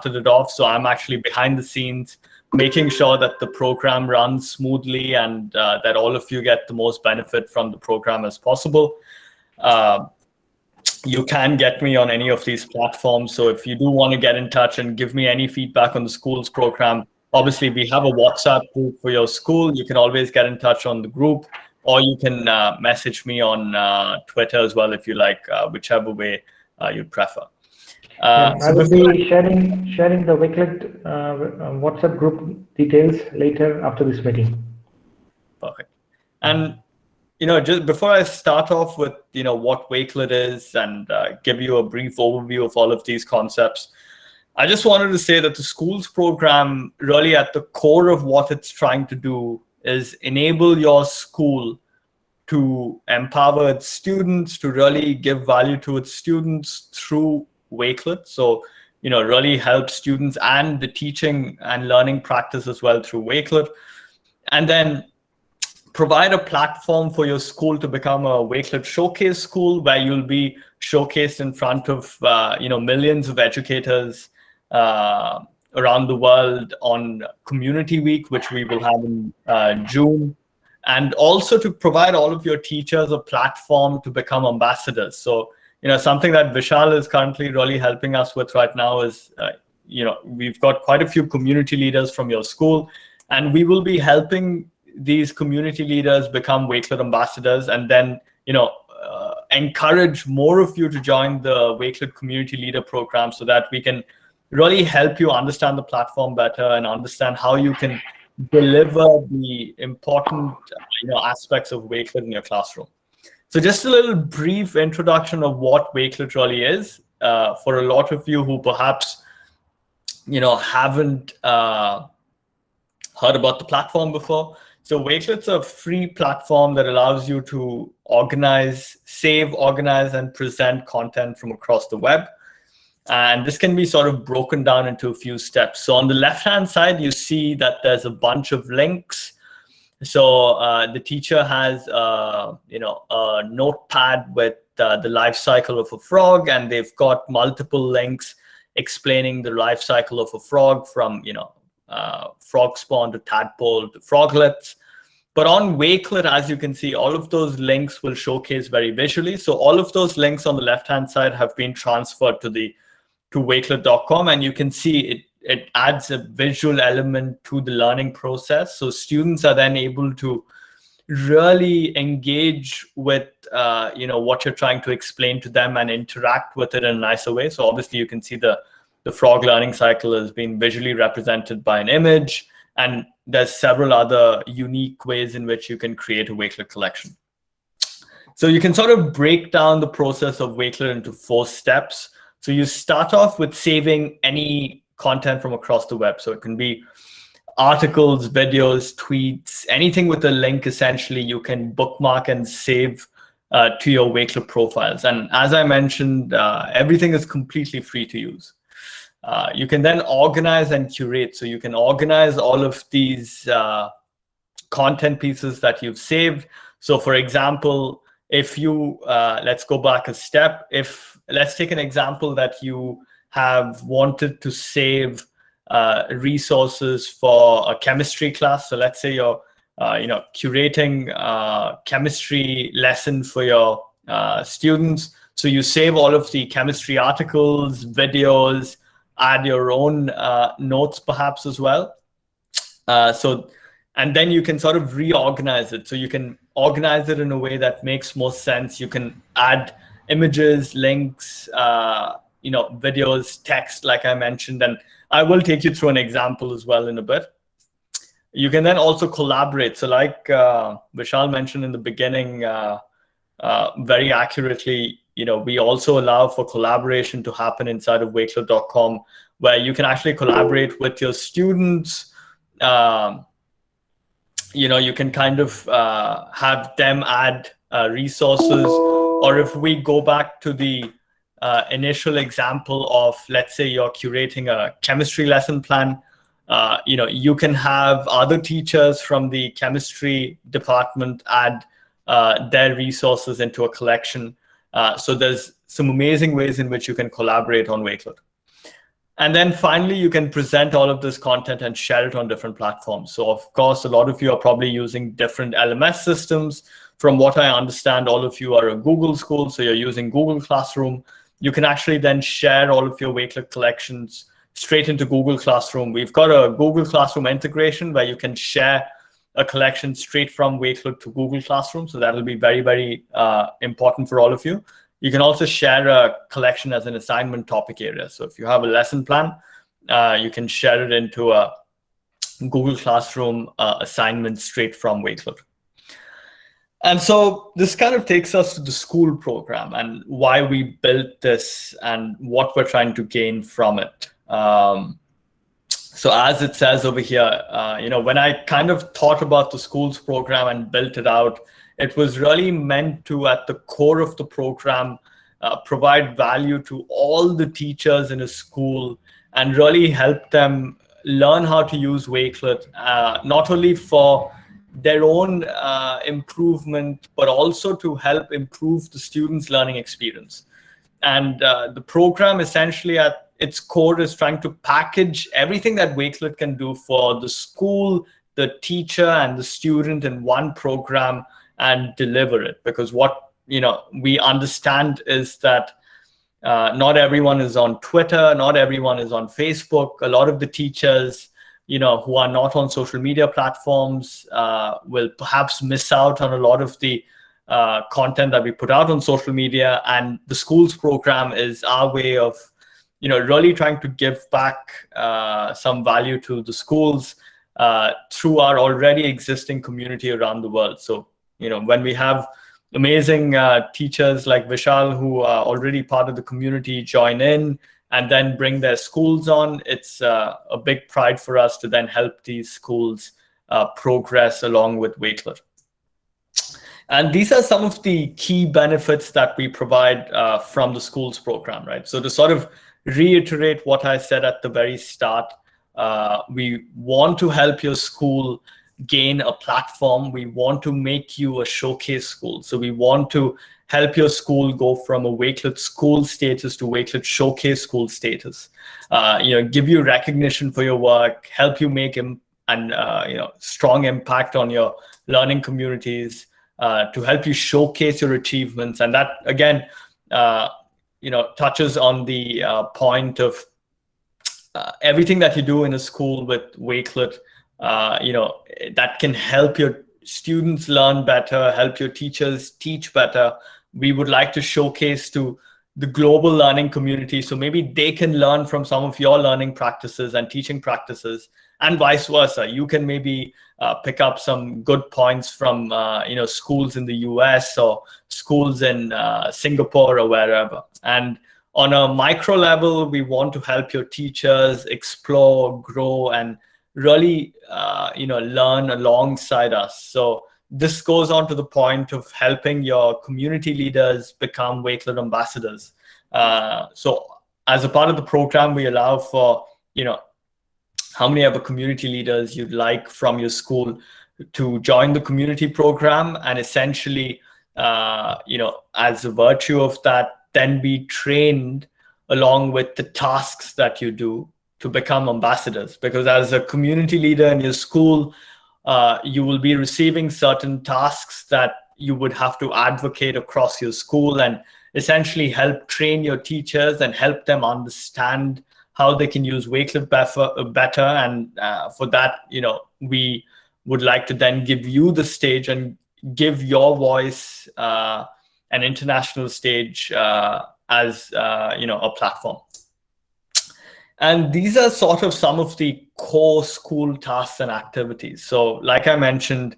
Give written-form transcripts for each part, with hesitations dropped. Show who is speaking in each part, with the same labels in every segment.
Speaker 1: it off. So I'm actually behind the scenes, making sure that the program runs smoothly and that all of you get the most benefit from the program as possible. You can get me on any of these platforms. So if you do want to get in touch and give me any feedback on the school's program, obviously we have a WhatsApp group for your school. You can always get in touch on the group, or you can message me on Twitter as well if you like, whichever way you'd prefer.
Speaker 2: I will be sharing the Wakelet WhatsApp group details later after this meeting.
Speaker 1: Perfect. And just before I start off with what Wakelet is and give you a brief overview of all of these concepts, I just wanted to say that the schools program, really at the core of what it's trying to do is enable your school to empower its students, to really give value to its students through Wakelet. So, really help students and the teaching and learning practice as well through Wakelet. And then provide a platform for your school to become a Wakelet showcase school, where you'll be showcased in front of millions of educators around the world on Community Week, which we will have in June. And also to provide all of your teachers a platform to become ambassadors. So, something that Vishal is currently really helping us with right now is, we've got quite a few community leaders from your school, and we will be helping these community leaders become Wakelet ambassadors, and then, encourage more of you to join the Wakelet community leader program so that we can really help you understand the platform better and understand how you can deliver the important aspects of Wakelet in your classroom. So just a little brief introduction of what Wakelet really is for a lot of you who perhaps haven't heard about the platform before. So Wakelet's a free platform that allows you to save, organize, and present content from across the web. And this can be sort of broken down into a few steps. So on the left-hand side, you see that there's a bunch of links. So the teacher has, a notepad with the life cycle of a frog, and they've got multiple links explaining the life cycle of a frog from, frog spawn to tadpole to froglets. But on Wakelet, as you can see, all of those links will showcase very visually. So all of those links on the left-hand side have been transferred to wakelet.com, and you can see it adds a visual element to the learning process. So students are then able to really engage with what you're trying to explain to them and interact with it in a nicer way. So obviously you can see the frog learning cycle has been visually represented by an image, and there's several other unique ways in which you can create a Wakelet collection. So you can sort of break down the process of Wakelet into 4 steps. So you start off with saving any content from across the web. So it can be articles, videos, tweets, anything with a link. Essentially, you can bookmark and save to your Wakelet profiles. And as I mentioned, everything is completely free to use. You can then organize and curate. So you can organize all of these content pieces that you've saved. So for example, if you, let's go back a step. Let's take an example that you have wanted to save resources for a chemistry class. So let's say you're, curating a chemistry lesson for your students. So you save all of the chemistry articles, videos, add your own notes perhaps as well. And then you can sort of reorganize it. So you can organize it in a way that makes more sense. You can add images, links, videos, text, like I mentioned, and I will take you through an example as well in a bit. You can then also collaborate. So like Vishal mentioned in the beginning, very accurately, we also allow for collaboration to happen inside of wakelet.com, where you can actually collaborate with your students. You can kind of have them add resources, or if we go back to the initial example of, let's say you're curating a chemistry lesson plan, you can have other teachers from the chemistry department add their resources into a collection. So there's some amazing ways in which you can collaborate on Wakelet. And then finally, you can present all of this content and share it on different platforms. So of course, a lot of you are probably using different LMS systems. From what I understand, all of you are a Google school, so you're using Google Classroom. You can actually then share all of your Wakelet collections straight into Google Classroom. We've got a Google Classroom integration where you can share a collection straight from Wakelet to Google Classroom. So that'll be very, very important for all of you. You can also share a collection as an assignment topic area. So if you have a lesson plan, you can share it into a Google Classroom assignment straight from Wakelet. And so this kind of takes us to the school program and why we built this and what we're trying to gain from it. So as it says over here, when I kind of thought about the schools program and built it out, it was really meant to, at the core of the program, provide value to all the teachers in a school and really help them learn how to use Wakelet, not only for their own improvement, but also to help improve the students' learning experience. And the program essentially at its core is trying to package everything that Wakelet can do for the school, the teacher, and the student in one program and deliver it. Because what we understand is that not everyone is on Twitter, not everyone is on Facebook. A lot of the teachers who are not on social media platforms will perhaps miss out on a lot of the content that we put out on social media. And the schools program is our way of really trying to give back some value to the schools through our already existing community around the world. So when we have amazing teachers like Vishal who are already part of the community join in and then bring their schools on, it's a big pride for us to then help these schools progress along with Wakelet. And these are some of the key benefits that we provide from the schools program, right? So to sort of reiterate what I said at the very start, we want to help your school gain a platform. We want to make you a showcase school. So we want to help your school go from a Wakelet school status to Wakelet showcase school status. Give you recognition for your work, help you make strong impact on your learning communities, to help you showcase your achievements. And that again, touches on the point of everything that you do in a school with Wakelet. That can help your students learn better, help your teachers teach better. We would like to showcase to the global learning community, so maybe they can learn from some of your learning practices and teaching practices, and vice versa. You can maybe pick up some good points from schools in the US or schools in Singapore or wherever. And on a micro level, we want to help your teachers explore, grow, and really learn alongside us. So this goes on to the point of helping your community leaders become Wakelet ambassadors. So as a part of the program, we allow for how many other community leaders you'd like from your school to join the community program, and essentially as a virtue of that, then be trained along with the tasks that you do to become ambassadors. Because as a community leader in your school, you will be receiving certain tasks that you would have to advocate across your school and essentially help train your teachers and help them understand how they can use Wakelet better. And for that, we would like to then give you the stage and give your voice an international stage as a platform. And these are sort of some of the core school tasks and activities. So like I mentioned,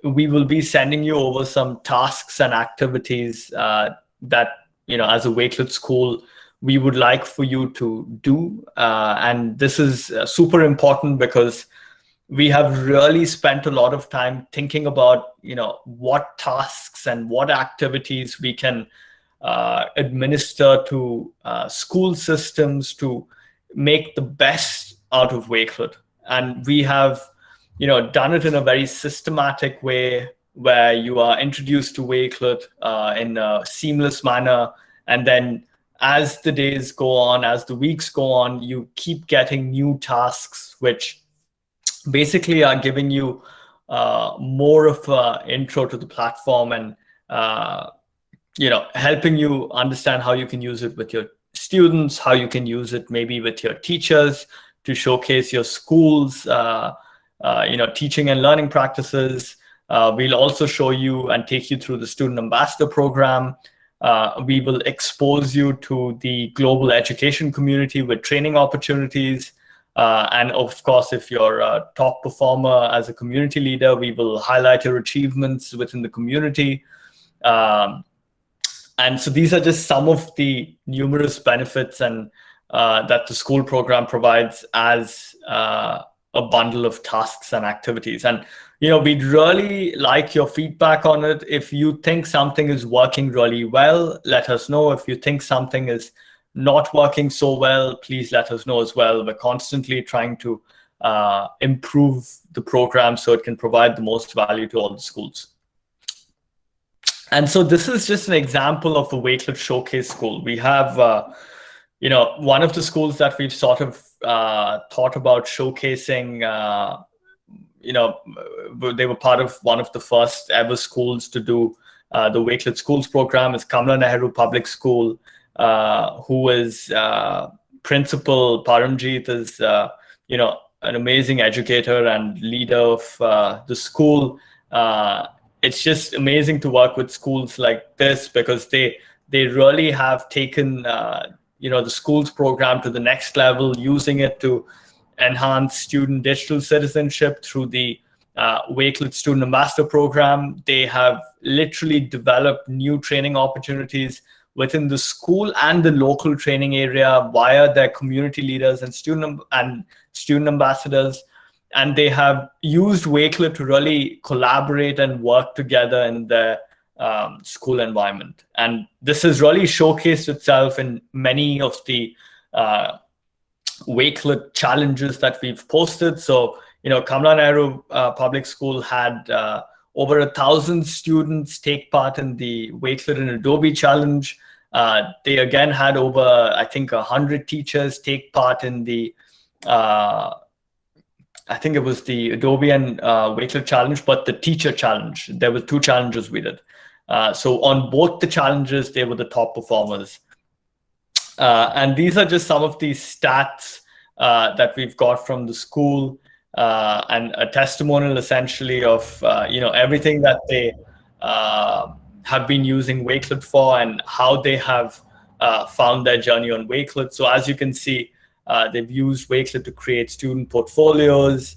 Speaker 1: we will be sending you over some tasks and activities that, as a Wakelet school, we would like for you to do. And this is super important because we have really spent a lot of time thinking about, what tasks and what activities we can administer to school systems to make the best out of Wakelet. And we have, done it in a very systematic way where you are introduced to Wakelet in a seamless manner. And then as the days go on, as the weeks go on, you keep getting new tasks, which basically are giving you more of an intro to the platform and helping you understand how you can use it with your students, how you can use it maybe with your teachers to showcase your school's teaching and learning practices. We'll also show you and take you through the Student Ambassador program. We will expose you to the global education community with training opportunities. And of course, if you're a top performer as a community leader, we will highlight your achievements within the community. And so these are just some of the numerous benefits and that the school program provides as a bundle of tasks and activities. And we'd really like your feedback on it. If you think something is working really well, let us know. If you think something is not working so well, please let us know as well. We're constantly trying to improve the program so it can provide the most value to all the schools. And so this is just an example of a Wakelet Showcase school. We have, one of the schools that we've sort of thought about showcasing. They were part of one of the first ever schools to do the Wakelet Schools program is Kamala Nehru Public School, who is Principal Paramjeet is, an amazing educator and leader of the school. It's just amazing to work with schools like this because they really have taken the schools program to the next level, using it to enhance student digital citizenship through the Wakelet Student Ambassador program. They have literally developed new training opportunities within the school and the local training area via their community leaders and student ambassadors. And they have used Wakelet to really collaborate and work together in their school environment. And this has really showcased itself in many of the Wakelet challenges that we've posted. So, Kamala Nehru Public School had over 1,000 students take part in the Wakelet and Adobe challenge. They again had over, I think, 100 teachers take part in the I think it was the Adobe and Wakelet challenge, but the teacher challenge. There were 2 challenges we did. So on both the challenges, they were the top performers. And these are just some of the stats that we've got from the school and a testimonial essentially of everything that they have been using Wakelet for and how they have found their journey on Wakelet. So as you can see, they've used Wakelet to create student portfolios,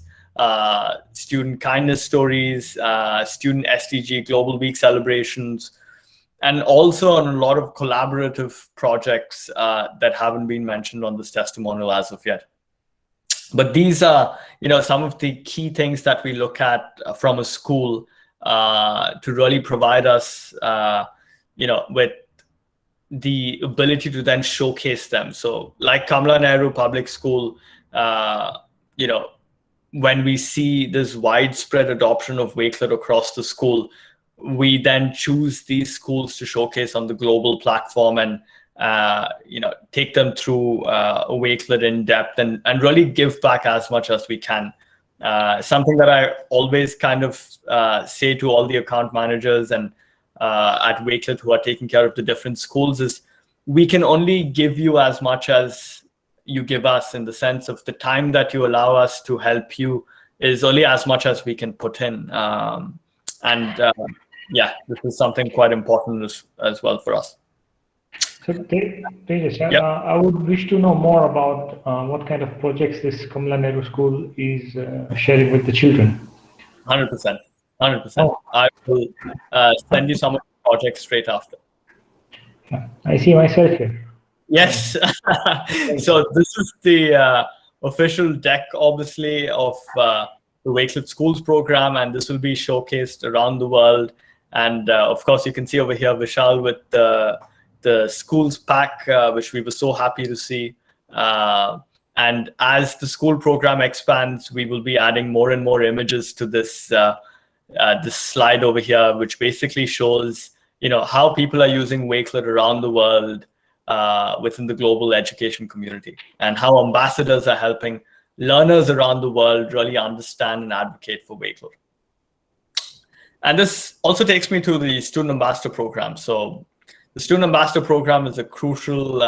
Speaker 1: student kindness stories, student SDG Global Week celebrations, and also on a lot of collaborative projects that haven't been mentioned on this testimonial as of yet. But these are, some of the key things that we look at from a school to really provide us, with the ability to then showcase them. So like Kamala Nehru Public School, when we see this widespread adoption of Wakelet across the school, we then choose these schools to showcase on the global platform and take them through a Wakelet in depth and really give back as much as we can. Something that I always kind of say to all the account managers and at Wakelet who are taking care of the different schools is we can only give you as much as you give us, in the sense of the time that you allow us to help you is only as much as we can put in. Yeah, this is something quite important as well for us.
Speaker 2: So Tejas, yep. I would wish to know more about what kind of projects this Kamala Nehru School is sharing with the children.
Speaker 1: 100%. Oh. I will send you some of the projects straight after.
Speaker 2: I see myself here.
Speaker 1: Yes. So this is the official deck, obviously, of the Wakelet Schools program, and this will be showcased around the world. And of course, you can see over here Vishal with the schools pack, which we were so happy to see. And as the school program expands, we will be adding more and more images to this this slide over here, which basically shows how people are using Wakelet around the world, within the global education community, and how ambassadors are helping learners around the world really understand and advocate for Wakelet. And this also takes me to the Student Ambassador Program. So the Student Ambassador Program is a crucial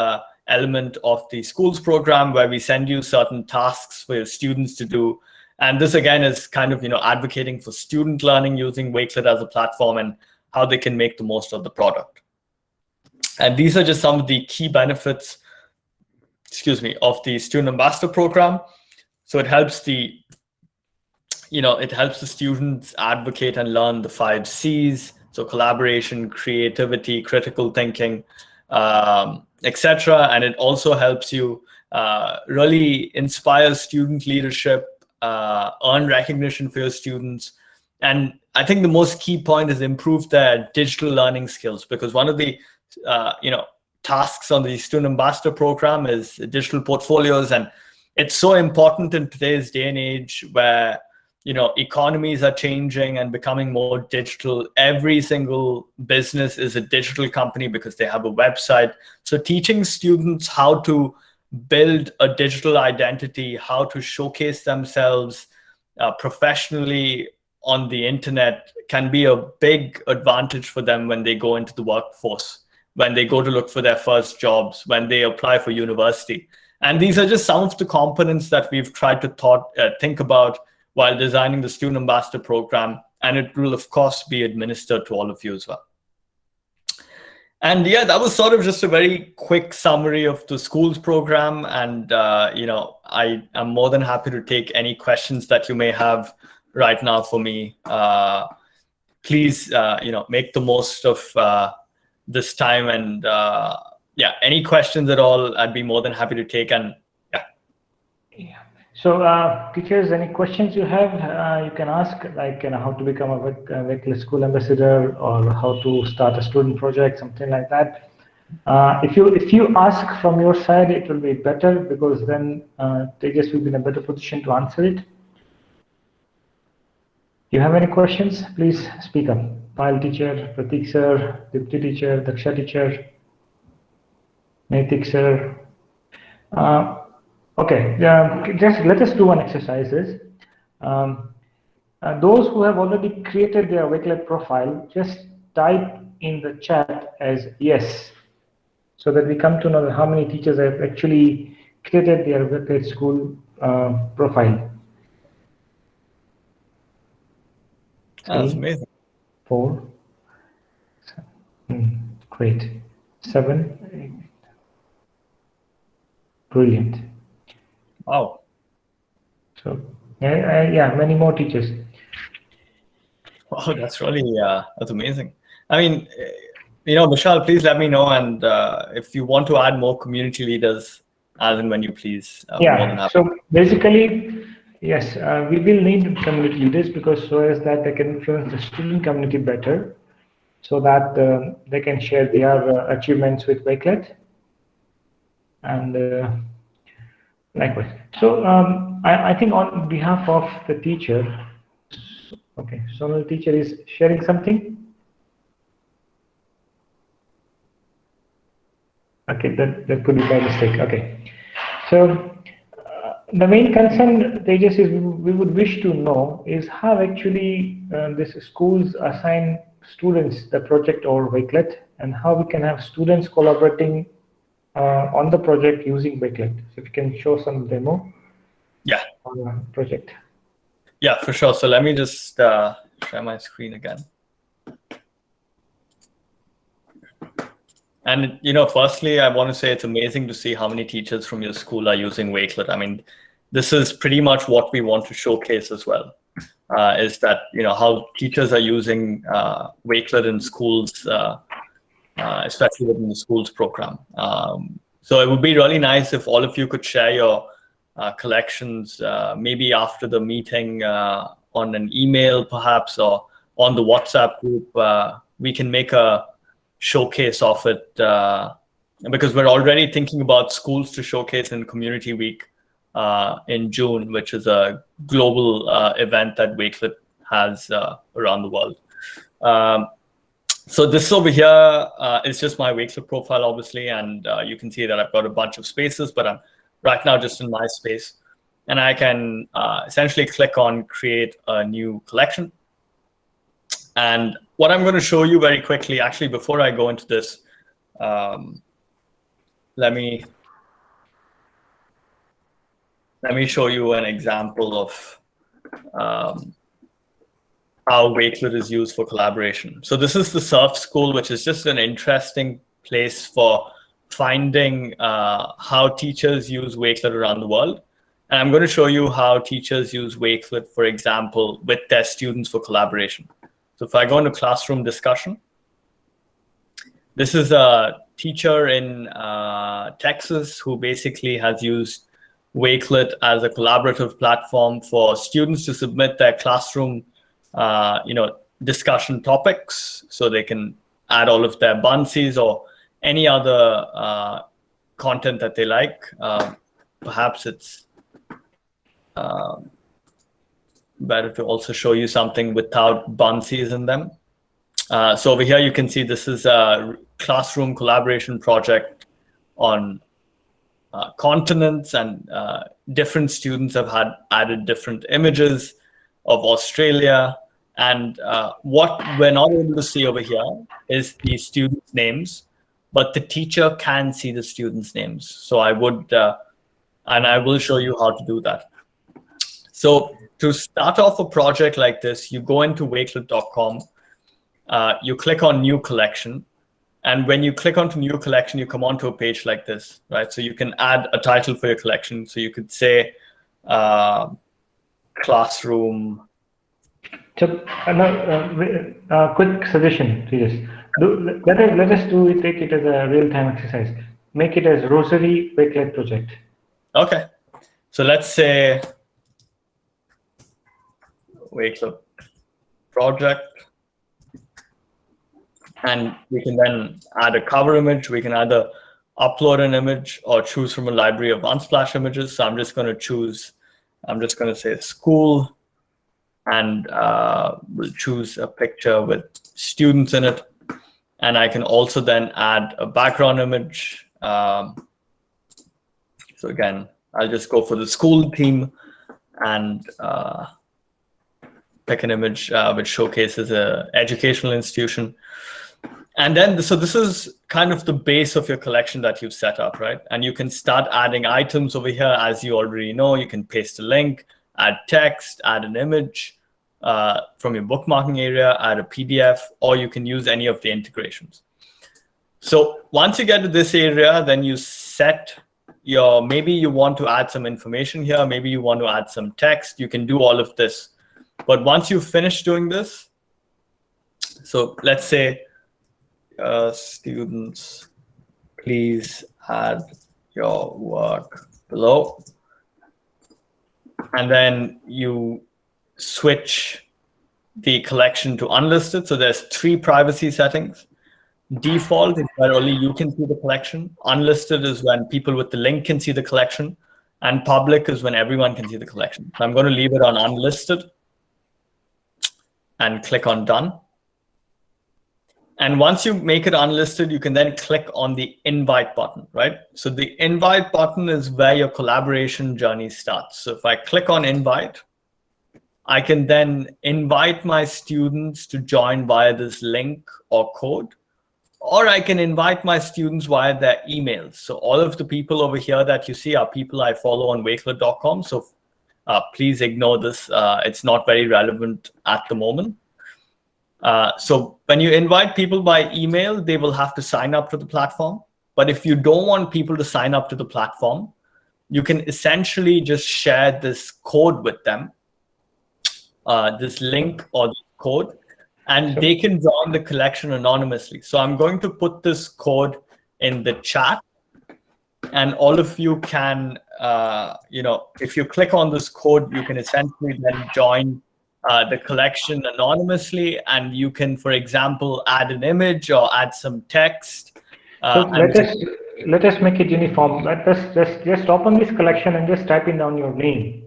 Speaker 1: element of the schools program, where we send you certain tasks for your students to do. And this, again, is kind of advocating for student learning using Wakelet as a platform and how they can make the most of the product. And these are just some of the key benefits, of the Student Ambassador Program. So it helps the students advocate and learn the 5 C's. So collaboration, creativity, critical thinking, etc. And it also helps you really inspire student leadership, earn recognition for your students. And I think the most key point is improve their digital learning skills, because one of the tasks on the Student Ambassador Program is digital portfolios. And it's so important in today's day and age where economies are changing and becoming more digital. Every single business is a digital company because they have a website. So teaching students how to build a digital identity, how to showcase themselves professionally on the internet can be a big advantage for them when they go into the workforce, when they go to look for their first jobs, when they apply for university. And these are just some of the components that we've tried to think about while designing the Student Ambassador Program. And it will, of course, be administered to all of you as well. And yeah, that was sort of just a very quick summary of the schools program. And, I am more than happy to take any questions that you may have right now for me. Please, make the most of this time. And any questions at all, I'd be more than happy to take. And
Speaker 2: yeah. So teachers, any questions you have, you can ask, like how to become a Wakelet School ambassador, or how to start a student project, something like that. If you ask from your side, it will be better, because then Tejas will be in a better position to answer it. You have any questions, please speak up. Pile teacher, Pratik sir, Dipti teacher, Daksha teacher, Naitik sir. Okay, just let us do one exercise. Those who have already created their Wakelet profile, just type in the chat as yes, so that we come to know how many teachers have actually created their Wakelet School profile.
Speaker 1: That's amazing.
Speaker 2: 4, great, 7, brilliant.
Speaker 1: Wow.
Speaker 2: So yeah, many more teachers.
Speaker 1: Wow, that's really that's amazing. I mean, Vishal, please let me know, and if you want to add more community leaders, as and when you please.
Speaker 2: Yeah. So basically, yes, we will need community leaders, because so as that they can influence the student community better, so that they can share their achievements with Wakelet, and likewise. So I think on behalf of the teacher, okay, Sonal teacher is sharing something. Okay, that could be by mistake. Okay, so the main concern, Tejas, is we would wish to know is how actually these schools assign students the project or Wakelet, and how we can have students collaborating on the project using Wakelet. So if you can show some demo.
Speaker 1: Yeah.
Speaker 2: On project.
Speaker 1: Yeah, for sure. So let me just share my screen again. And firstly, I want to say it's amazing to see how many teachers from your school are using Wakelet. I mean, this is pretty much what we want to showcase as well. Is that how teachers are using Wakelet in schools, especially within the schools program. So it would be really nice if all of you could share your collections, maybe after the meeting on an email perhaps, or on the WhatsApp group. We can make a showcase of it, because we're already thinking about schools to showcase in Community Week in June, which is a global event that Wakelet has around the world. So this over here is just my Wakelet profile, obviously, and you can see that I've got a bunch of spaces, but I'm right now just in my space. And I can essentially click on create a new collection. And what I'm going to show you very quickly, actually, before I go into this, let me show you an example of how Wakelet is used for collaboration. So this is the Surf School, which is just an interesting place for finding how teachers use Wakelet around the world. And I'm going to show you how teachers use Wakelet, for example, with their students for collaboration. So if I go into classroom discussion, this is a teacher in Texas who basically has used Wakelet as a collaborative platform for students to submit their classroom discussion topics, so they can add all of their bunsies or any other content that they like. Perhaps it's better to also show you something without bunsies in them. So over here, you can see this is a classroom collaboration project on continents, and different students have added different images of Australia. And what we're not able to see over here is the students' names, but the teacher can see the students' names. So I would, and I will show you how to do that. So to start off a project like this, you go into wakelet.com, you click on new collection. And when you click onto new collection, you come onto a page like this, right? So you can add a title for your collection. So you could say classroom.
Speaker 2: So, quick suggestion to this. Let us take it as a real-time exercise. Make it as Rosary Wakelet project.
Speaker 1: Okay. So let's say Wakelet project. And we can then add a cover image. We can either upload an image or choose from a library of Unsplash images. So I'm just going to say school, and we'll choose a picture with students in it. And I can also then add a background image. So again, I'll just go for the school theme and pick an image which showcases an educational institution. And then, so this is kind of the base of your collection that you've set up, right? And you can start adding items over here. As you already know, you can paste a link, add text, add an image from your bookmarking area, add a PDF, or you can use any of the integrations. So once you get to this area, then you set your, maybe you want to add some information here, maybe you want to add some text, you can do all of this. But once you finish doing this, so let's say, students, please add your work below. And then you switch the collection to unlisted. So there's 3 privacy settings. Default is where only you can see the collection. Unlisted is when people with the link can see the collection. And public is when everyone can see the collection. So I'm going to leave it on unlisted and click on done. And once you make it unlisted, you can then click on the invite button, right? So the invite button is where your collaboration journey starts. So if I click on invite, I can then invite my students to join via this link or code, or I can invite my students via their emails. So all of the people over here that you see are people I follow on wakelet.com. So please ignore this. It's not very relevant at the moment. So when you invite people by email, they will have to sign up to the platform. But if you don't want people to sign up to the platform, you can essentially just share this code with them, this link or the code, and they can join the collection anonymously. So I'm going to put this code in the chat, and all of you can, if you click on this code, you can essentially then join the collection anonymously, and you can, for example, add an image or add some text.
Speaker 2: So let us make it uniform. Let us just open this collection and just type in down your name.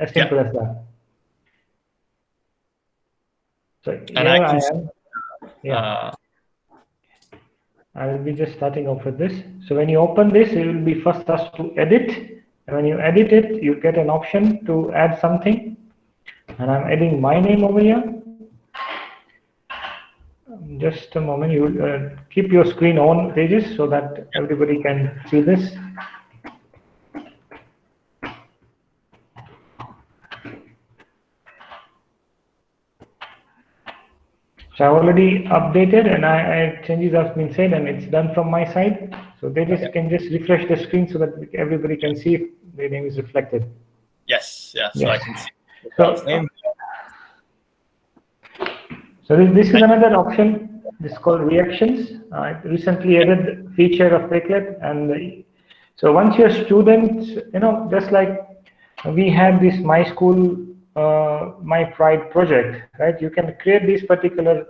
Speaker 2: As simple as that. So
Speaker 1: and I can,
Speaker 2: I will be just starting off with this. So when you open this, you will be first asked to edit. And when you edit it, you get an option to add something. And I'm adding my name over here. Just a moment, you keep your screen on, Tejas, so that everybody can see this. So I already updated and changes have been said and it's done from my side. So they just can just refresh the screen so that everybody can see if their name is reflected.
Speaker 1: Yes, yeah, so
Speaker 2: Yes.
Speaker 1: I can see
Speaker 2: So,
Speaker 1: name.
Speaker 2: So this is another option. This is called reactions. I recently added feature of Wakelet, and so once your students, just like we had this My School, My Pride project, right? You can create this particular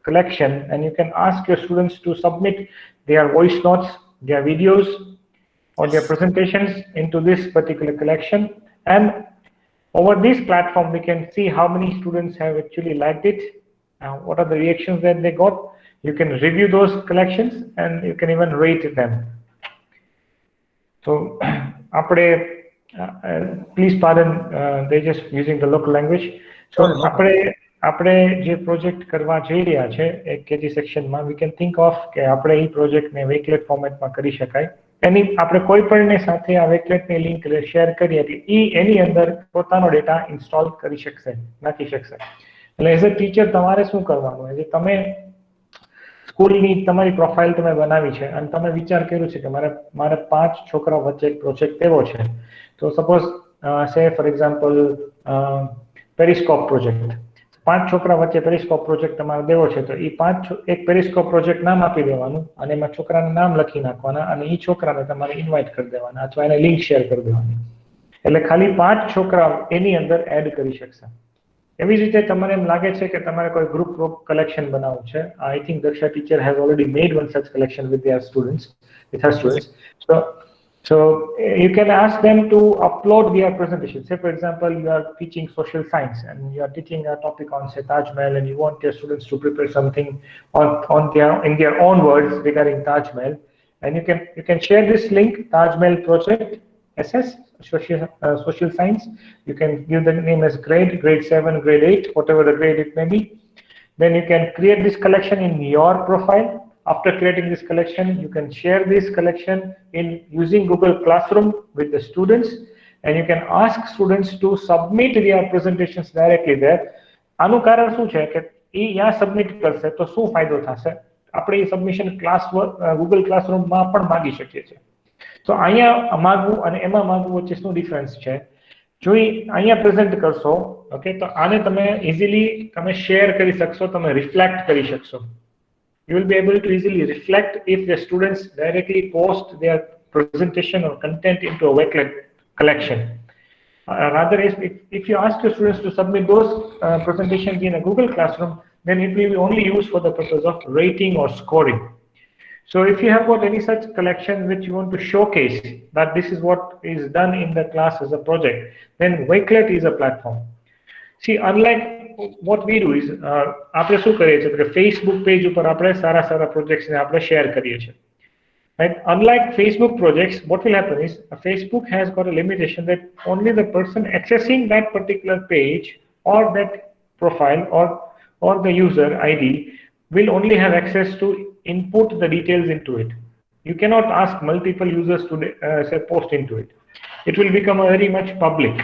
Speaker 2: collection, and you can ask your students to submit their voice notes, their videos, or their presentations into this particular collection, and over this platform, we can see how many students have actually liked it, what are the reactions that they got. You can review those collections and you can even rate them. So, please pardon, they're just using the local language. So, આપણે જે project કરવા જઈ રહ્યા છે એક KG સેક્શનમાં we can think of કે આપણે એ પ્રોજેક્ટને વેકલેટ ફોર્મેટમાં કરી શકાય. આપણે કોઈ પણને સાથે આ વેકલેટની લિંક શેર કરીએ એટલે એની અંદર પોતાનો ડેટા ઇન્સ્ટોલ કરી શકશે, નાખી શકશે. એટલે એઝ અ ટીચર તમારે શું કરવાનું હોય છે, તમે સ્કૂલની તમારી પ્રોફાઇલ તમે બનાવી છે અને તમે વિચાર કર્યો છે કે મારે 5 છોકરા વચ્ચે એક પ્રોજેક્ટ એવો છે. તો સપોઝ સે ફોર એક્ઝામ્પલ પેરિસ્કોપ પ્રોજેક્ટ, 5 છોકરા વચ્ચે પેરિસ્કોપ પ્રોજેક્ટ તમારે દેવો છે, તો એ 5 એક પેરિસ્કોપ પ્રોજેક્ટ નામ આપી દેવાનું અને એમાં છોકરાનું નામ લખી નાખવાના અને એ છોકરાને તમારે ઇન્વાઇટ કરી દેવાના અથવા એને લિંક શેર કરી દેવાની. એટલે ખાલી 5 છોકરા એની અંદર એડ કરી શકશે. એવી જ રીતે તમારે એમ લાગે છે કે તમારે કોઈ ગ્રુપ કલેક્શન બનાવવું છે. I think Daksha teacher has already made one such collection with their students, with her students. So you can ask them to upload their presentation. Say for example, you are teaching social science and you are teaching a topic on say Taj Mahal and you want your students to prepare something in their own words regarding Taj Mahal, and you can share this link, Taj Mahal project SS social science. You can give the name as grade 7, grade 8, whatever the grade it may be. Then you can create this collection in your profile. After creating this collection, you can share this collection in using Google Classroom with the students, and you can ask students to submit their presentations directly there. આનું કારણ શું છે કે એ યા submit કરશે તો શું ફાયદો થશે, આપણે એ સબમિશન Google Classroom-માં પણ માગી શકીએ છીએ. તો અહીંયા માગવું અને એમાં માગવું વચ્ચે શું ડિફરન્સ છે, જો અહીંયા પ્રેઝન્ટ કરશો, ઓકે, તો આને તમે ઇઝીલી તમે શેર કરી શકશો, તમે રિફ્લેક્ટ કરી શકશો. You will be able to easily reflect if the students directly post their presentation or content into a Wakelet collection. Rather, if you ask your students to submit those presentations in a Google Classroom, then it will be only used for the purpose of rating or scoring. So if you have got any such collection which you want to showcase that this is what is done in the class as a project, then Wakelet is a platform. See, unlike what we do is, આપણે શું કરીએ છીએ કે Facebook page ઉપર આપણે સારા projects ને આપણે share કરીએ છીએ. Right? Unlike Facebook projects, what will happen is Facebook has got a limitation that only the person accessing that particular page or that profile or the user ID will only have access to input the details into it. You cannot ask multiple users to say post into it. It will become very much public.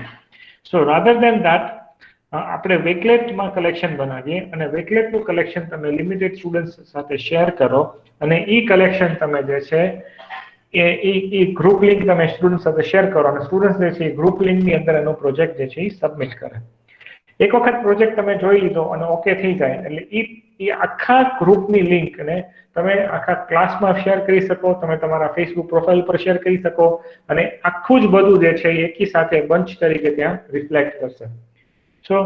Speaker 2: So rather than that, આપણે વેકલેટમાં collection બનાવીએ અને વેકલેટનું collection તમે limited students સાથે share કરો અને એ collection તમે જે છે એ ગ્રુપ લિંક તમે સ્ટુડન્ટ સાથે શેર કરો અને સ્ટુડન્ટ્સ જે છે એ ગ્રુપ લિંકની અંદર એનો પ્રોજેક્ટ જે છે એ સબમિટ કરે. એક વખત પ્રોજેક્ટ તમે જોઈ લીધો અને ઓકે થઈ જાય એટલે એ આખા ગ્રુપની લિંકને તમે આખા ક્લાસમાં શેર કરી શકો, તમે તમારા ફેસબુક પ્રોફાઇલ પર શેર કરી શકો અને આખું જ બધું જે છે એકી સાથે બંચ તરીકે ત્યાં રિફ્લેક્ટ કરશે. So,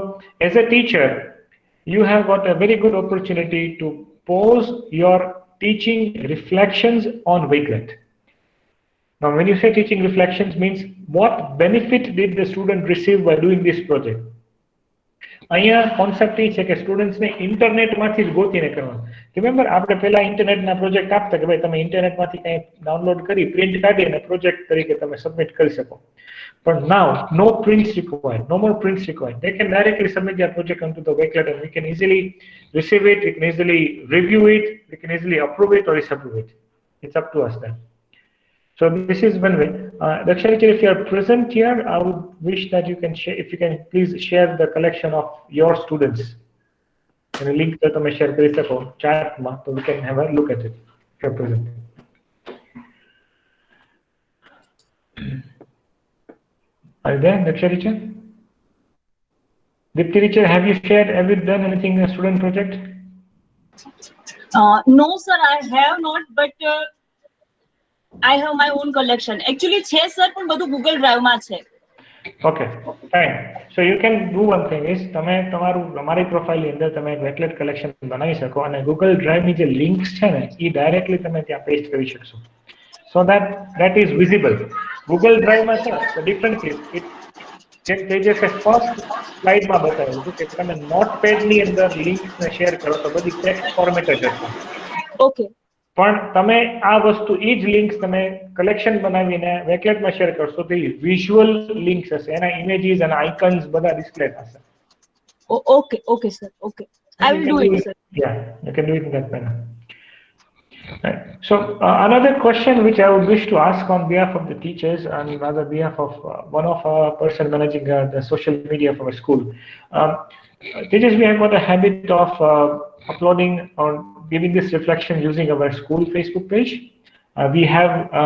Speaker 2: as a teacher, you have got a very good opportunity to post your teaching reflections on Wakelet. Now, when you say teaching reflections means what benefit did the student receive by doing this project? અહીંયા concept એ છે કે સ્ટુડન્ટ્સને ઇન્ટરનેટમાંથી જ ગોતીને કરવાનું. Remember આપણે પહેલા ઇન્ટરનેટના project આપતા કે ભાઈ તમે ઇન્ટરનેટમાંથી કંઈ ડાઉનલોડ કરી પ્રિન્ટ કાઢી અને પ્રોજેક્ટ તરીકે તમે સબમિટ કરી શકો. But now, no prints required, no more prints required. They can directly submit their project onto the Wakelet and we can easily receive it, we can easily review it, we can easily approve it or disapprove it. It's up to us then. So this is one way. Daksha teacher, if you are present here, I would wish that you can share, if you can please share the collection of your students. And a link that I share chat, so we can have a look at it if you are present. Are you there, Daksha teacher? Dipti teacher, have you shared, have you done anything in a student project?
Speaker 3: No, sir, I have not, but I have my own collection. Actually, છે sir, પણ બધું Google Drive માં છે.
Speaker 2: Okay, fine. So you can do one thing is તમે તમારું અમારી profile ની અંદર તમે Wakelet collection બનાવી શકો અને Google Drive ની જે લિંક્સ છે ને એ ડાયરેક્ટલી તમે ત્યાં પેસ્ટ કરી શકશો. So that is visible. Google Drive માં છે the difference is તે જે ફર્સ્ટ સ્લાઇડમાં બતાવ્યું હતું કે તમે નોટપેડ ની અંદર લિંક્સ ને શેર કરો તો બધી ટેક્સ્ટ ફોર્મેટ જ હશે.
Speaker 3: Okay.
Speaker 2: પણ તમે આ વસ્તુ એ જ લિંક્સ તમે કલેક્શન બનાવીને વેકલેટમાં શેર કરશો તો એ વિઝ્યુઅલ લિંક્સ હશે એના ઇમેજીસ અને આઇકન્સ બધા ડિસ્પ્લે થશે.
Speaker 3: Okay, okay, sir. Okay. I will do it, sir.
Speaker 2: Yeah, you can do it in that manner. Right. So another question which I would wish to ask on behalf of the teachers and rather behalf of one of our person managing the social media for our school. Teachers, we have got a habit of uploading or giving this reflection using our school Facebook page. We have a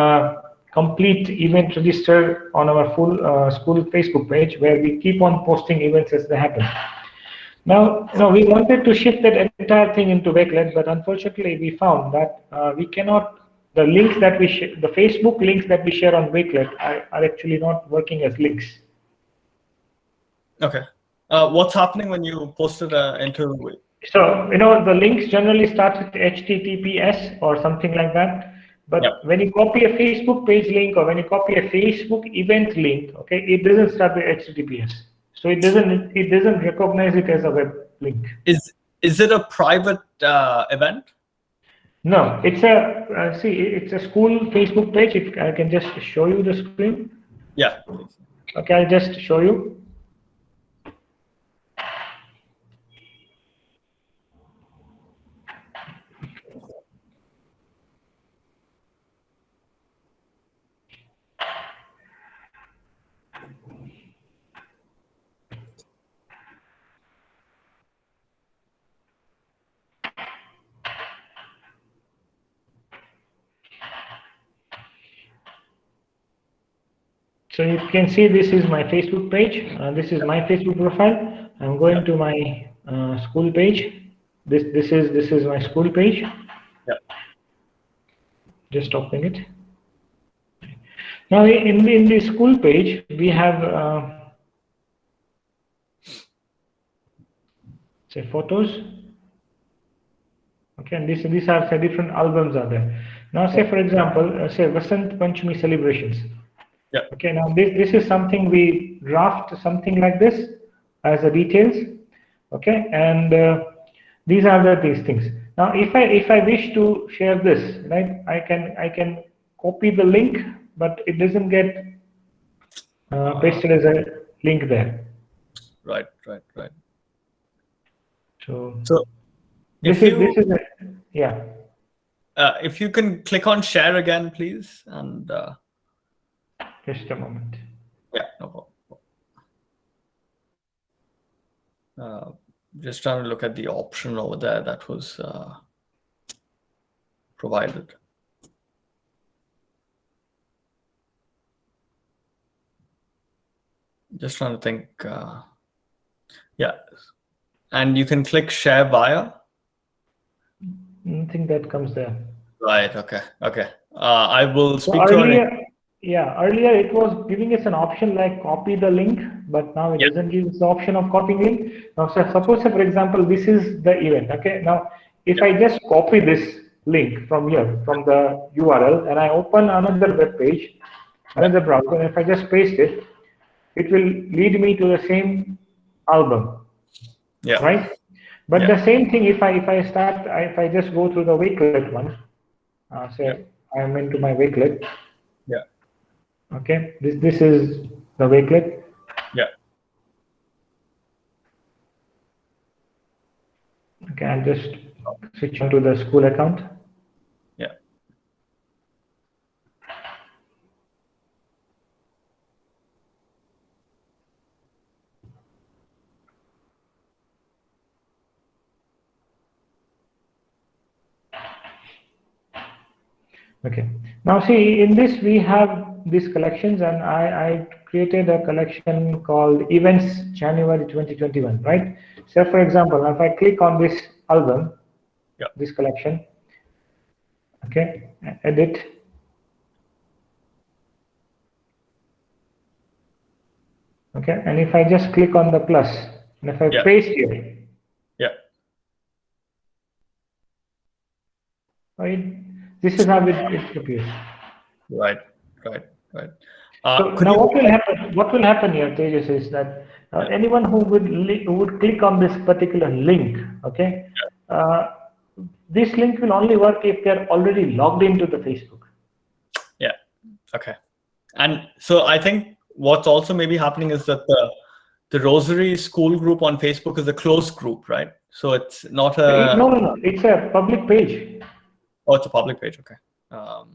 Speaker 2: complete event register on our full school Facebook page where we keep on posting events as they happen. Now, we wanted to shift that entire thing into Wakelet, but unfortunately we found that we cannot, the links that we share, the Facebook links that we share on Wakelet are actually not working as links.
Speaker 1: Okay. What's happening when you post it into?
Speaker 2: So, the links generally start with HTTPS or something like that. But when you copy a Facebook page link or when you copy a Facebook event link, okay, it doesn't start with HTTPS. So it doesn't recognize it as a web link.
Speaker 1: Is it a private event?
Speaker 2: No, it's it's a school Facebook page. If I can just show you the screen.
Speaker 1: Yeah.
Speaker 2: Okay, I'll just show you. So you can see this is my Facebook page. This is my Facebook profile. I'm going to my school page. This is my school page.
Speaker 1: Yeah.
Speaker 2: Just opening it. Now in the school page we have say photos. Okay, and these are say different albums are there. Now say for example, say Vasant Panchami celebrations.
Speaker 1: Yeah.
Speaker 2: Okay, now this is something we draft something like this as the details. Okay, and these are these things. Now if I wish to share this, right, I can copy the link, but it doesn't get pasted as a link there.
Speaker 1: Right.
Speaker 2: So
Speaker 1: if you can click on share again, please, and
Speaker 2: just a moment.
Speaker 1: Yeah, no problem. Just trying to look at the option over there that was provided. Just trying to think. Yeah, and you can click share via.
Speaker 2: I think that comes there.
Speaker 1: Right. Okay. I will speak
Speaker 2: so
Speaker 1: to
Speaker 2: earlier, earlier it was giving us an option like copy the link, but now it doesn't give us the option of copying link. Now, so suppose for example, this is the event. Okay. Now, if I just copy this link from here, from the URL, and I open another web page, another browser, and if I just paste it, it will lead me to the same album.
Speaker 1: Yeah.
Speaker 2: Right. But the same thing, if I just go through the Wakelet one, say I'm into my Wakelet.
Speaker 1: Yeah.
Speaker 2: Okay. This is the Wakelet.
Speaker 1: Yeah.
Speaker 2: Okay. I'll just switch on to the school account.
Speaker 1: Yeah.
Speaker 2: Okay. Now see, in this we have these collections, and I created a collection called Events January 2021, right? So for example, if I click on this album, this collection, okay, edit. Okay, and if I just click on the plus, and if I paste here, right, this is how it appears.
Speaker 1: Right.
Speaker 2: So now what will happen here, Tejas, is that anyone who would click on this particular link, okay, this link will only work if they're already logged into the Facebook.
Speaker 1: Yeah. Okay. And so I think what's also maybe happening is that the Rosary school group on Facebook is a closed group, right? So it's not a...
Speaker 2: No. It's a public page.
Speaker 1: Oh, it's a public page. Okay.
Speaker 2: I'll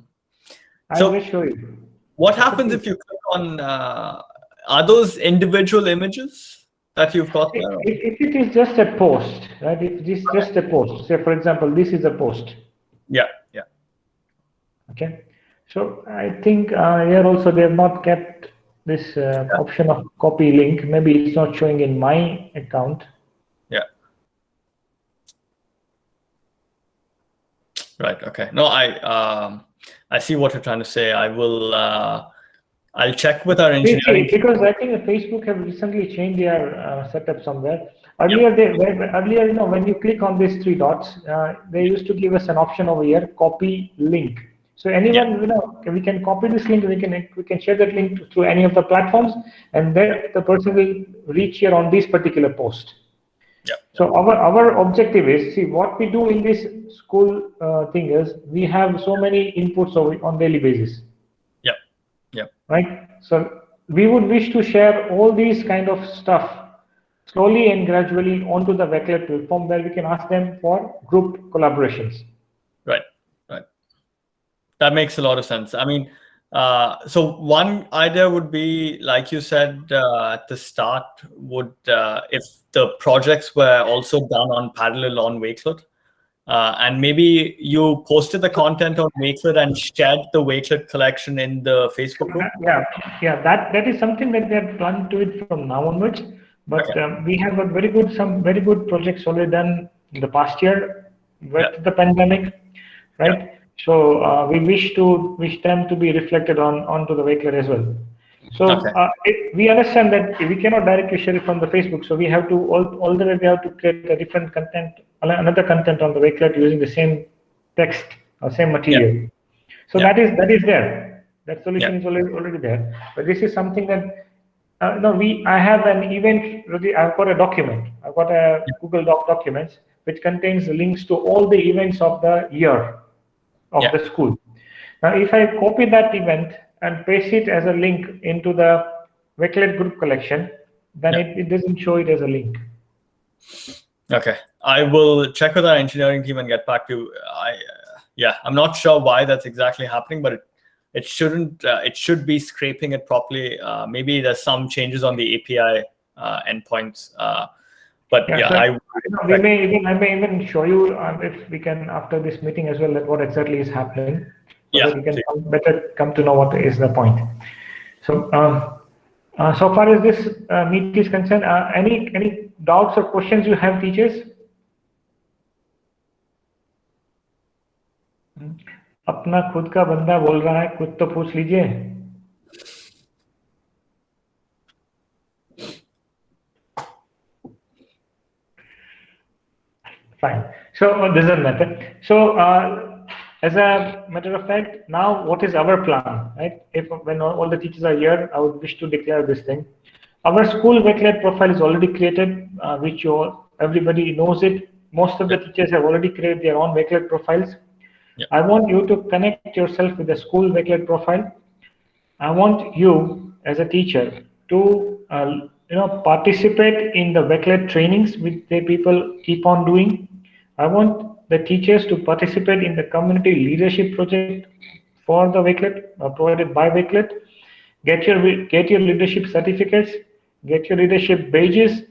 Speaker 2: just show you.
Speaker 1: What happens if you click on... are those individual images that you've got there?
Speaker 2: If it is just a post, right? If this is just a post, say for example, this is a post.
Speaker 1: Yeah.
Speaker 2: Okay. So I think here also they have not kept this option of copy link. Maybe it's not showing in my account.
Speaker 1: Yeah. Right. Okay. No, I see what you're trying to say. I will. I'll check with our engineering.
Speaker 2: Because I think Facebook have recently changed their setup somewhere. Earlier, you know, when you click on these three dots, they used to give us an option over here, copy link. So anyone, you know, we can copy this link. We can share that link through any of the platforms, and then the person will reach here on this particular post.
Speaker 1: Yeah.
Speaker 2: So our objective is, see, what we do in this school thing is we have so many inputs on daily basis.
Speaker 1: Yeah.
Speaker 2: Right. So we would wish to share all these kind of stuff slowly and gradually onto the Wakelet platform, where we can ask them for group collaborations.
Speaker 1: Right. That makes a lot of sense. I mean, so one idea would be, like you said at the start, would if the projects were also done on parallel on Wakelet, and maybe you posted the content on Wakelet and shared the Wakelet collection in the Facebook group.
Speaker 2: Yeah. That is something that we have planned to it from now onwards. But we have got some very good projects already done in the past year with the pandemic, right? Yeah. So we wish them to be reflected onto the Wakelet as well. So we understand that we cannot directly share it from the Facebook. So we have to we have to create a different content, another content on the Wakelet using the same text or same material. Yeah. So that is there. That solution is already there. But this is something that I have an event. I've got a document. I've got a Google Doc documents which contains links to all the events of the year of the school. Now, if I copy that event and paste it as a link into the Wakelet group collection, then it doesn't show it as a link. Okay.
Speaker 1: I will check with our engineering team and get back to you. I'm not sure why that's exactly happening, but it shouldn't. It should be scraping it properly. Maybe there's some changes on the API endpoints. But I
Speaker 2: may even show you if we can after this meeting as well, that what exactly is happening. So that we can better come to know what is the point. So so far as this meet is concerned, any doubts or questions you have, teachers? अपना खुद का बंदा बोल रहा है, कुछ तो पूछ लीजिए. Fine. So doesn't matter. So as a matter of fact, now what is our plan, right? When all the teachers are here, I would wish to declare this thing. Our school Wakelet profile is already created, which you everybody knows it. Most of the teachers have already created their own Wakelet profiles.
Speaker 1: Yeah.
Speaker 2: I want you to connect yourself with the school Wakelet profile. I want you as a teacher to participate in the Wakelet trainings which the people keep on doing. I want the teachers to participate in the community leadership project for the Wakelet provided by Wakelet. Get your leadership certificates, get your leadership badges,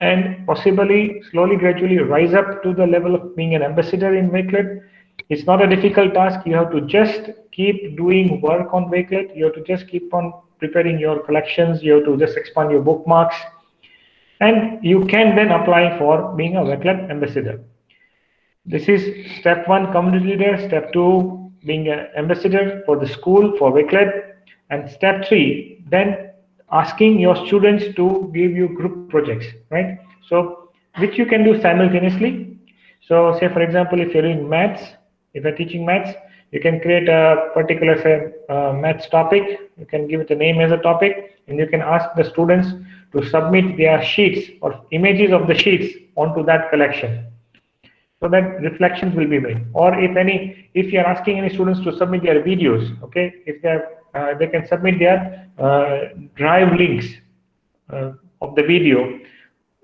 Speaker 2: and possibly slowly, gradually rise up to the level of being an ambassador in Wakelet. It's not a difficult task. You have to just keep doing work on Wakelet. You have to just keep on preparing your collections. You have to just expand your bookmarks. And you can then apply for being a Wakelet ambassador. This is step 1, community leader. Step 2, being an ambassador for the school, for Wakelet. And step 3, then asking your students to give you group projects, right? So, which you can do simultaneously. So, say for example, if you're doing maths, if you're teaching maths, you can create a particular maths topic. You can give it a name as a topic, and you can ask the students to submit their sheets or images of the sheets onto that collection, so that reflections will be made. Or if you're asking any students to submit their videos, okay, if they can submit their drive links of the video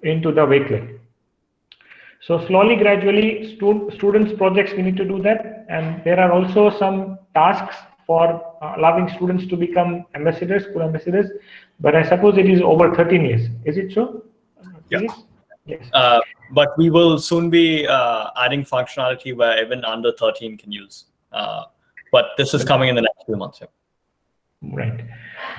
Speaker 2: into the Wakelet. So slowly, gradually, students' projects, we need to do that. And there are also some tasks for allowing students to become ambassadors, school ambassadors. But I suppose it is over 13 years. Is it so?
Speaker 1: Yeah.
Speaker 2: Yes.
Speaker 1: But we will soon be adding functionality where even under 13 can use. But this is coming in the next few months. Yeah.
Speaker 2: Right.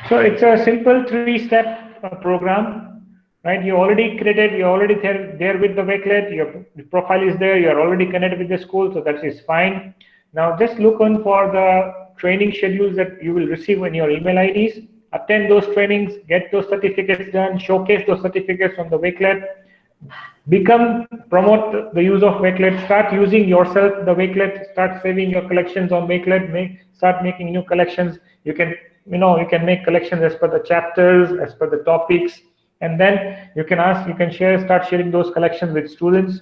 Speaker 2: So it's a simple 3-step program, right? You already created, you're already there with the Wakelet, your profile is there, you're already connected with the school, so that is fine. Now just look on for the training schedules that you will receive in your email IDs. Attend those trainings, get those certificates done, showcase those certificates on the Wakelet. Promote the use of Wakelet, start using yourself the Wakelet, start saving your collections on Wakelet, start making new collections. You can make collections as per the chapters, as per the topics, and then you can start sharing those collections with students.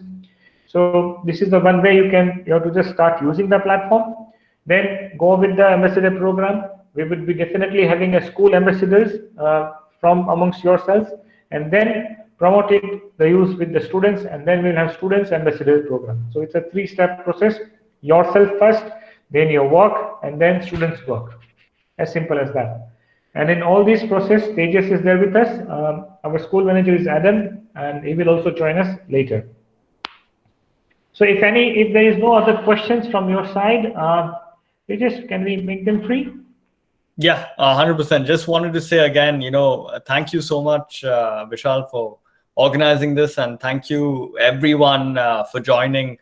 Speaker 2: So this is the one way you have to just start using the platform. Then go with the ambassador program. We will be definitely having a school ambassadors from amongst yourselves, and then promote the use with the students, and then we'll have students ambassador program. So it's a 3-step process: yourself first, then your work, and then students' work. As simple as that. And in all this process, Tejas is there with us. Our school manager is Adam, and he will also join us later. So if there is no other questions from your side, Tejas, can we make them free?
Speaker 1: Yeah, 100%. Just wanted to say again, thank you so much, Vishal, for organizing this, and thank you everyone for joining.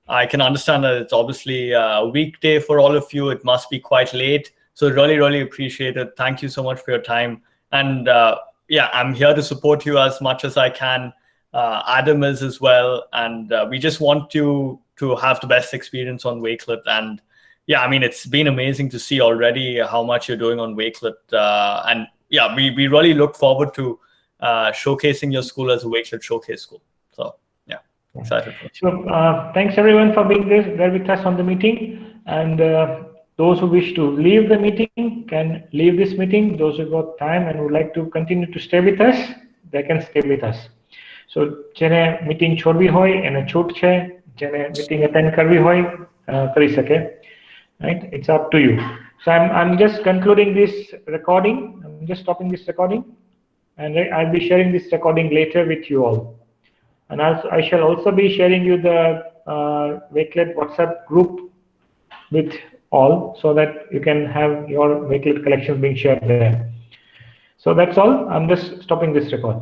Speaker 1: I can understand that it's obviously a weekday for all of you. It must be quite late. So really, really appreciate it. Thank you so much for your time. And yeah, I'm here to support you as much as I can. Adam is as well. And we just want you to have the best experience on Wakelet. And yeah, I mean, it's been amazing to see already how much you're doing on Wakelet. And yeah, we really look forward to showcasing your school as a Wakelet showcase school. So yeah, excited.
Speaker 2: So thanks everyone for being there with us on the meeting. And those who wish to leave the meeting can leave this meeting. Those who got time and would like to continue to stay with us, they can stay with us. So jene meeting chhodvi hoy and a chhut chhe, jene meeting attend karvi hoy kari sake. Right? It's up to you. So I'm just concluding this recording. I'm just stopping this recording, and I'll be sharing this recording later with you all. And I shall also be sharing you the Wakelet WhatsApp group with all, so that you can have your Wakelet collections being shared there. So that's all. I'm just stopping this record.